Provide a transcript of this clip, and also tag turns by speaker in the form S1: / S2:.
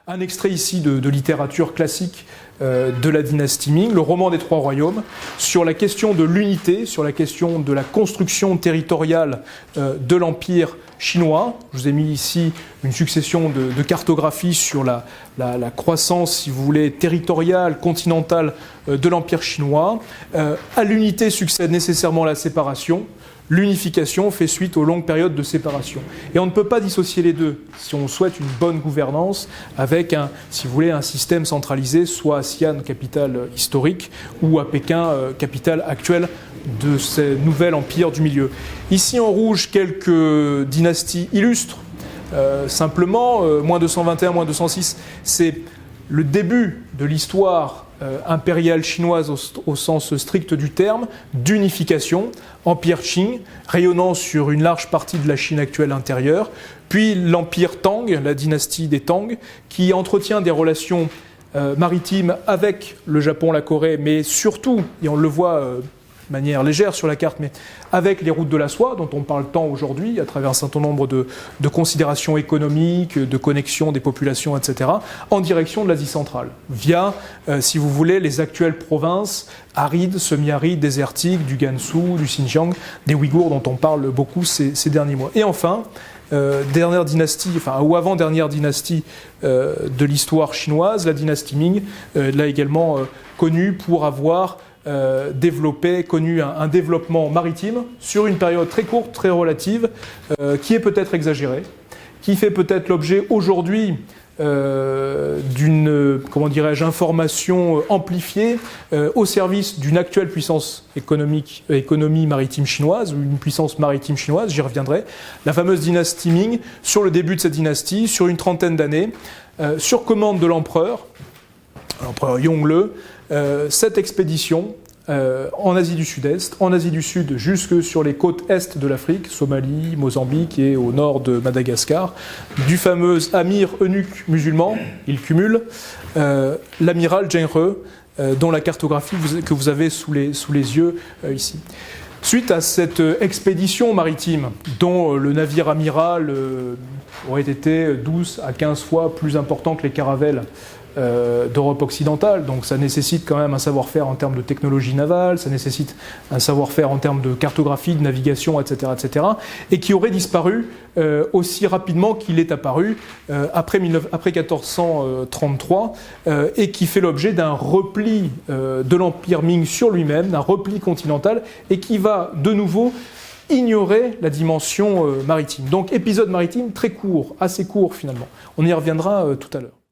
S1: Un extrait ici de littérature classique de la dynastie Ming, le roman des Trois Royaumes, sur la question de l'unité, sur la question de la construction territoriale de l'Empire chinois. Je vous ai mis ici une succession de cartographies sur la croissance, si vous voulez, territoriale, continentale de l'Empire chinois. À l'unité succède nécessairement la séparation. L'unification fait suite aux longues périodes de séparation. Et on ne peut pas dissocier les deux si on souhaite une bonne gouvernance avec, si vous voulez, un système centralisé, soit à Xi'an, capitale historique, ou à Pékin, capitale actuelle de ce nouvel empire du milieu. Ici en rouge, quelques dynasties illustres. Simplement, moins 221, moins 206, c'est le début de l'histoire impériale chinoise au sens strict du terme, d'unification, empire Qing, rayonnant sur une large partie de la Chine actuelle intérieure, puis l'empire Tang, la dynastie des Tang, qui entretient des relations maritimes avec le Japon, la Corée, mais surtout, et on le voit de manière légère sur la carte, mais avec les routes de la soie, dont on parle tant aujourd'hui, à travers un certain nombre de considérations économiques, de connexions des populations, etc., en direction de l'Asie centrale, via, si vous voulez, les actuelles provinces arides, semi-arides, désertiques, du Gansu, du Xinjiang, des Ouïghours, dont on parle beaucoup ces derniers mois. Et enfin, dernière dynastie, enfin, ou avant-dernière dynastie de l'histoire chinoise, la dynastie Ming, là également connue pour avoir connu un développement maritime sur une période très courte, très relative, qui est peut-être exagérée, qui fait peut-être l'objet aujourd'hui d'une, comment dirais-je, information amplifiée au service d'une actuelle puissance économie maritime chinoise, ou une puissance maritime chinoise, j'y reviendrai, la fameuse dynastie Ming, sur le début de cette dynastie, sur une trentaine d'années, sur commande de l'empereur Yongle, cette expédition en Asie du Sud-Est, en Asie du Sud jusque sur les côtes est de l'Afrique, Somalie, Mozambique et au nord de Madagascar, du fameux amir eunuque musulman, il cumule, l'amiral Zheng He, dont la cartographie que vous avez sous les yeux ici. Suite à cette expédition maritime, dont le navire amiral aurait été 12 à 15 fois plus important que les caravelles d'Europe occidentale, donc ça nécessite quand même un savoir-faire en termes de technologie navale, ça nécessite un savoir-faire en termes de cartographie, de navigation, etc., etc., et qui aurait disparu aussi rapidement qu'il est apparu après 1433, et qui fait l'objet d'un repli de l'Empire Ming sur lui-même, d'un repli continental, et qui va de nouveau ignorer la dimension maritime. Donc épisode maritime très court, assez court finalement. On y reviendra tout à l'heure.